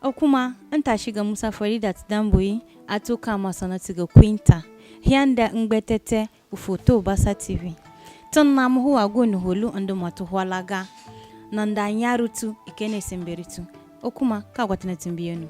Okuma anta shiga Musa Farida Tidambui atoka masana tiga Quinta. Hianda ngbetete ufoto Bassa TV. Tonna mhu agonu holu ando matu hwalaga. Nanda nyarutu ikene semberitu. Okuma kagwatina timbiyenu.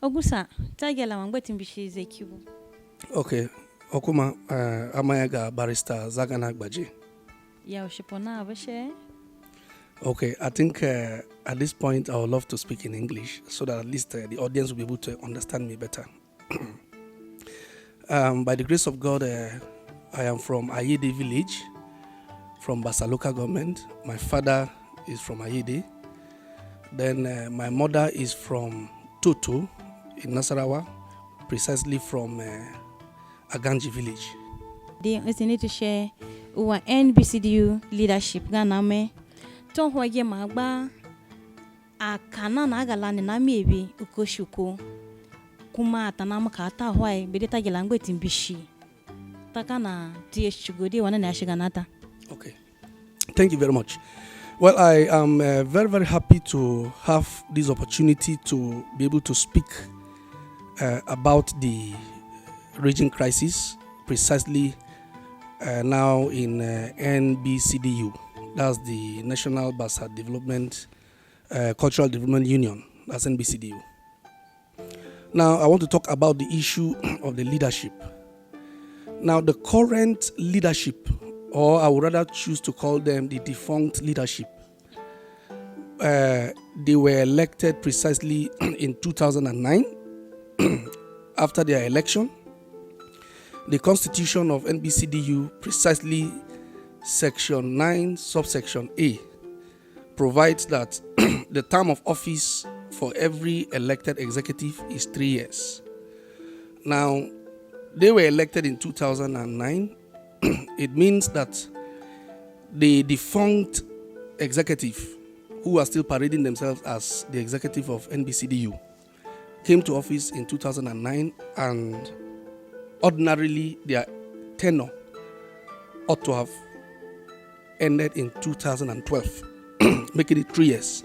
Ogusa, tagela mangweti mbishize kibu. Okay, Okuma, Amayaga barrister Zagana Gbaje. Ya ushipona abashe. Okay, I think at this point I would love to speak in English so that at least the audience will be able to understand me better. By the grace of God, I am from Ayede village, from Bassa local government. My father is from Ayede. Then my mother is from Toto in Nasarawa, precisely from Aganji village. They need to share our NBCDU leadership ganame. Ton hoye magba akana na galani na mebi ukoshuko kuma atanama kata hoye bedeta gelangwe timbishi takana tieshugodi wana na shiganata. Okay, thank you very much. Well, I am very, very happy to have this opportunity to be able to speak about the region crisis, precisely now in NBCDU. That's the National Bassa Development, Cultural Development Union. That's NBCDU. Now, I want to talk about the issue of the leadership. Now, the current leadership, or I would rather choose to call them the defunct leadership, they were elected precisely in 2009 after their election. The constitution of NBCDU, precisely section 9 subsection A, provides that the term of office for every elected executive is 3 years. Now, they were elected in 2009. It means that the defunct executive, who are still parading themselves as the executive of NBCDU, came to office in 2009, and ordinarily their tenure ought to have ended in 2012, making it 3 years.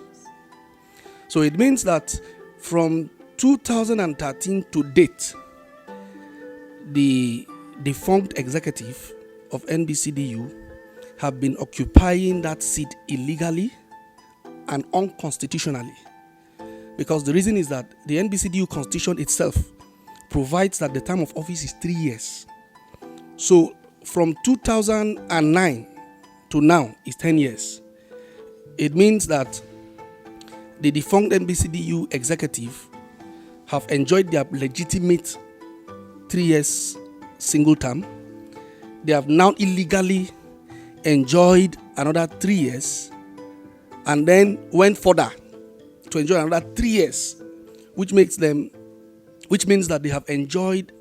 So it means that from 2013 to date, the defunct executive of NBCDU have been occupying that seat illegally and unconstitutionally. Because the reason is that the NBCDU constitution itself provides that the term of office is 3 years. So from 2009 to now is 10 years. It means that the defunct NBCDU executive have enjoyed their legitimate 3 years single term. They have now illegally enjoyed another 3 years and then went further to enjoy another 3 years, which means that they have enjoyed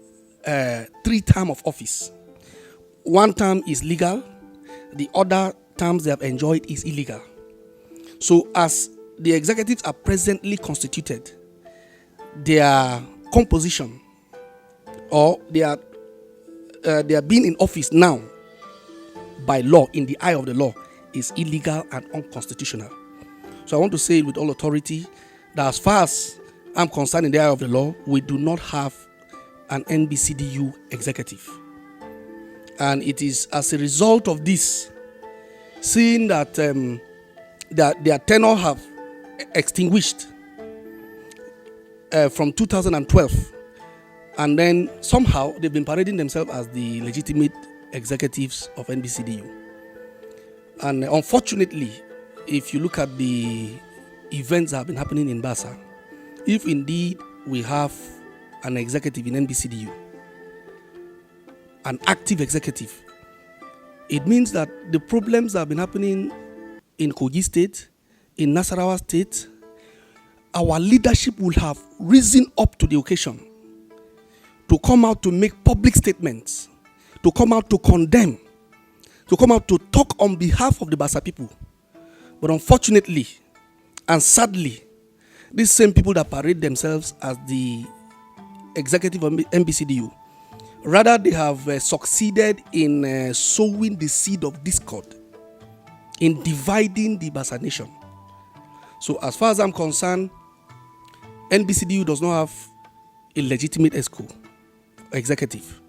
3 terms of office. One term is legal, the other terms they have enjoyed is illegal. So as the executives are presently constituted, their composition, or they are being in office now by law, in the eye of the law, is illegal and unconstitutional. So I want to say with all authority that as far as I'm concerned in the eye of the law, we do not have an NBCDU executive. And it is as a result of this, seeing that their tenure have extinguished from 2012, and then somehow they've been parading themselves as the legitimate executives of NBCDU. And unfortunately, if you look at the events that have been happening in Bassa, if indeed we have an executive in NBCDU, an active executive, it means that the problems that have been happening in Kogi State, in Nasarawa State, our leadership will have risen up to the occasion to come out to make public statements, to come out to condemn, to come out to talk on behalf of the Bassa people. But unfortunately and sadly, these same people that parade themselves as the executive of NBCDU, rather they have succeeded in sowing the seed of discord, in dividing the Bassa nation. So as far as I'm concerned, NBCDU does not have a legitimate ESCO executive.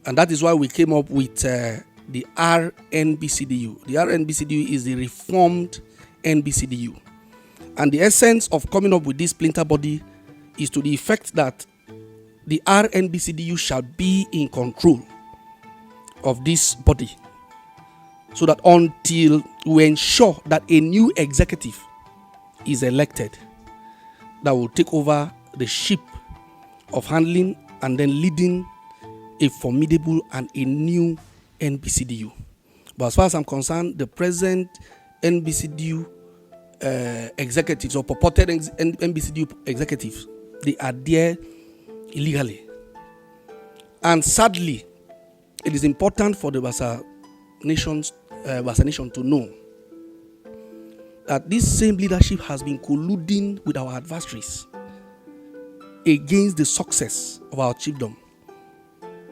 And that is why we came up with the RNBCDU. The RNBCDU is the reformed NBCDU. And the essence of coming up with this splinter body is to the effect that the RNBCDU shall be in control of this body, so that until we ensure that a new executive is elected that will take over the ship of handling and then leading a formidable and a new NBCDU. But as far as I'm concerned, the present NBCDU executives or purported NBCDU executives, they are there illegally. And sadly, it is important for the Bassa nation to know that this same leadership has been colluding with our adversaries against the success of our chiefdom.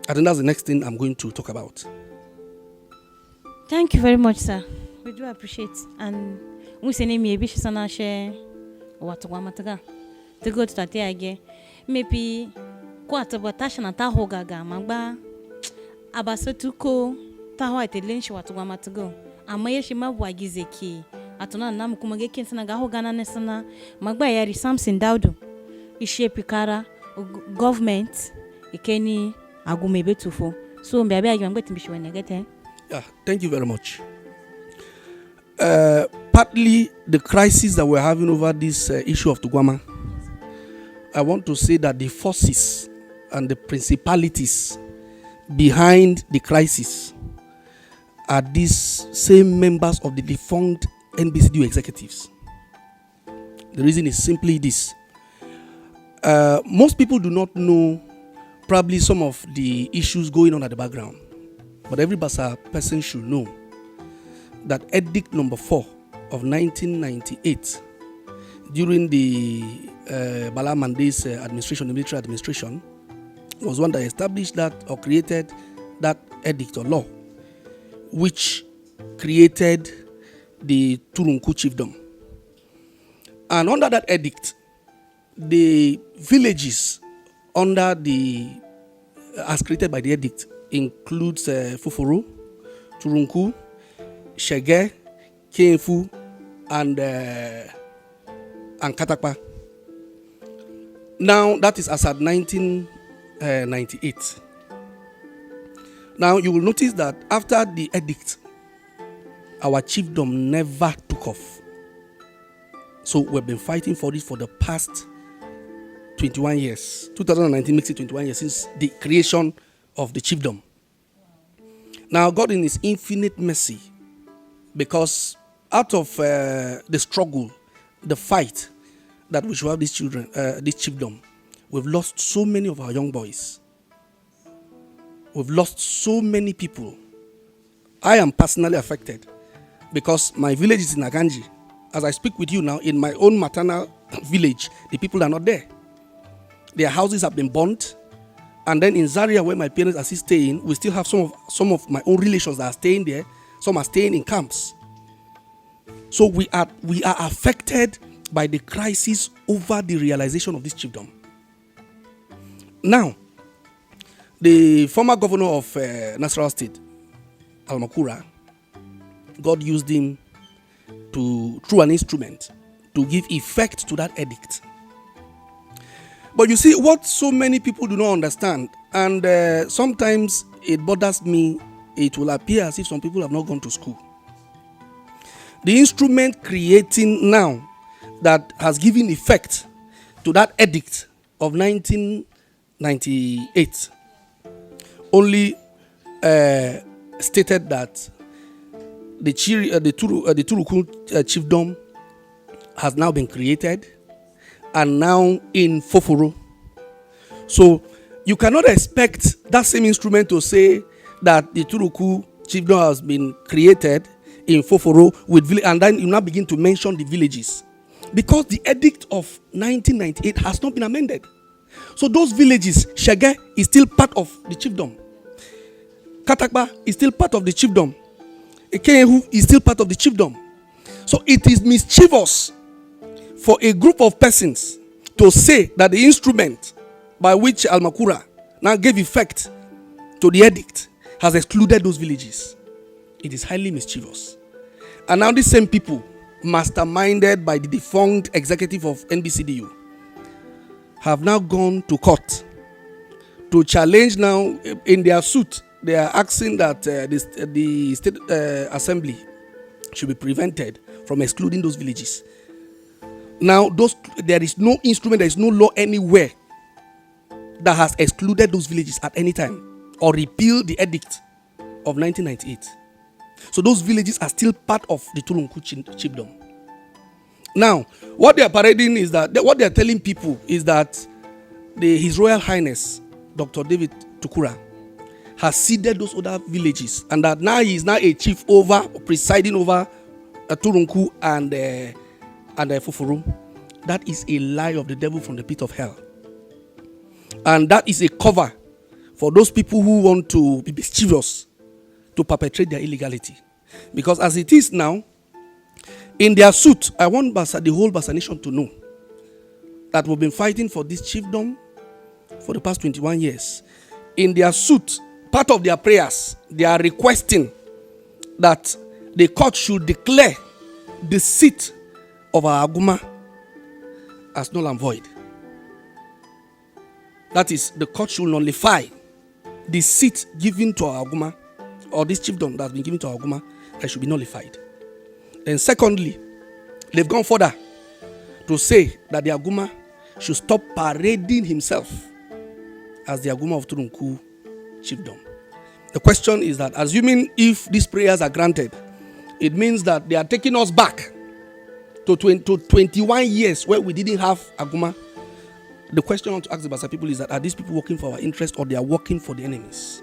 I think that's the next thing I'm going to talk about. Thank you very much, sir. We do appreciate. And we say maybe she's gonna share what to go to that again. Maybe quite about Tashana Tahogaga, Magba Abasotuko Taho at the lynch what to go. Amayashima Wagizeki. Atuna nam kumageki sana gahogana nesana magba yari something daudu ishe pikara government ikeni agumebe tufo so mbe abi agwa ngbetimbishi wenegete. Yeah, thank you very much. Partly the crisis that we're having over this issue of Tugwama, I want to say that the forces and the principalities behind the crisis are these same members of the defunct NBCDU executives. The reason is simply this. Most people do not know probably some of the issues going on at the background. But every Bassa person should know that Edict number 4 of 1998, during the Bala Mande's administration, the military administration, was one that established that or created that edict or law, which created the Turunku chiefdom. And under that edict, the villages under the as created by the edict includes Fufuru, Turunku, Shege, Kenfu, and Katakpa. Now that is as at 1998. Now you will notice that after the edict, our chiefdom never took off. So we've been fighting for this for the past 21 years. 2019 makes it 21 years since the creation of the chiefdom. Now God in his infinite mercy, because out of the struggle, the fight that we should have these children, this chiefdom, we've lost so many of our young boys. We've lost so many people. I am personally affected because my village is in Aganji. As I speak with you now, in my own maternal village, the people are not there. Their houses have been burnt. And then in Zaria, where my parents are still staying, we still have some of my own relations that are staying there. Some are staying in camps. So we are affected by the crisis over the realization of this chiefdom. Now, the former governor of Nasarawa State, Almakura, God used him through an instrument to give effect to that edict. But you see, what so many people do not understand, and sometimes it bothers me, it will appear as if some people have not gone to school. The instrument creating now that has given effect to that edict of 1998 only stated that the Turuku chiefdom has now been created and now in Foforo. So you cannot expect that same instrument to say that the Turuku chiefdom has been created in Foforo with village, and then you now begin to mention the villages, because the edict of 1998 has not been amended. So those villages, Shege is still part of the chiefdom. Katakba is still part of the chiefdom. Ekehu is still part of the chiefdom. So it is mischievous for a group of persons to say that the instrument by which Almakura now gave effect to the edict has excluded those villages. It is highly mischievous. And now these same people, masterminded by the defunct executive of NBCDU, have now gone to court to challenge now in their suit. They are asking that the state assembly should be prevented from excluding those villages. Now, there is no instrument, there is no law anywhere that has excluded those villages at any time or repealed the edict of 1998. So those villages are still part of the Turunku chiefdom. Now, what they are parading is that, what they are telling people is that His Royal Highness, Dr. David Tukura, has ceded those other villages, and that now he is now a chief presiding over Turunku and Foforo. That is a lie of the devil from the pit of hell. And that is a cover for those people who want to be mischievous to perpetrate their illegality. Because as it is now, in their suit, I want the whole Bassa nation to know that we've been fighting for this chiefdom for the past 21 years. In their suit, part of their prayers, they are requesting that the court should declare the seat of our Aguma as null and void. That is, the court should nullify the seat given to our Aguma, or this chiefdom that has been given to our Aguma, that should be nullified. And secondly, they've gone further to say that the Aguma should stop parading himself as the Aguma of Turunku chiefdom. The question is that, assuming if these prayers are granted, it means that they are taking us back to 21 years where we didn't have Aguma. The question I want to ask the Bassa people is that, are these people working for our interest, or they are working for the enemies?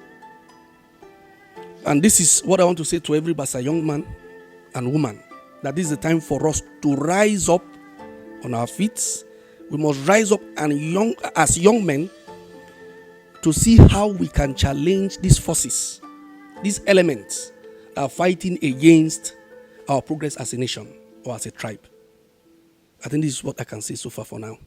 And this is what I want to say to every Bassa young man and woman, that this is the time for us to rise up on our feet. We must rise up as young men to see how we can challenge these forces, these elements that are fighting against our progress as a nation or as a tribe. I think this is what I can say so far for now.